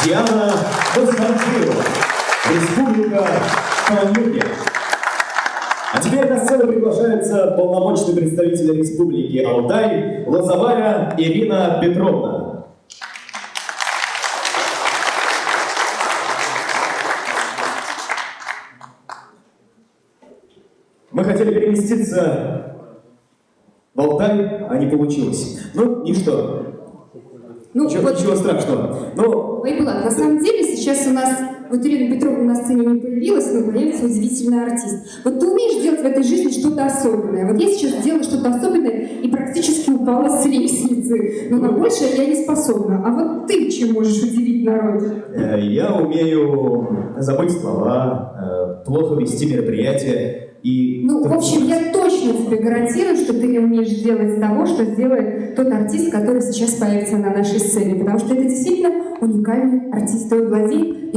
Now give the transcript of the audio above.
Диана Константинова, Республика Калмыкия. А теперь на сцену приглашается полномочный представитель Республики Алтай Лозовая Ирина Петровна. Мы хотели переместиться в Алтай, а не получилось. Ну, ничто. Ничего страшного. Но... Айбулат, на самом деле сейчас у нас, вот Ирина Петровна на сцене не появилась, но появится удивительный артист. Вот ты умеешь делать в этой жизни что-то особенное. Вот я сейчас делаю что-то особенное и практически упала с лестницы. Но на большее я не способна. А вот ты чем можешь удивить народ? Я умею забыть слова, плохо вести мероприятия. И... Ну, в общем, я точно тебе гарантирую, что ты не умеешь сделать того, что сделает тот артист, который сейчас появится на нашей сцене. Потому что это действительно уникальный артист. Он владеет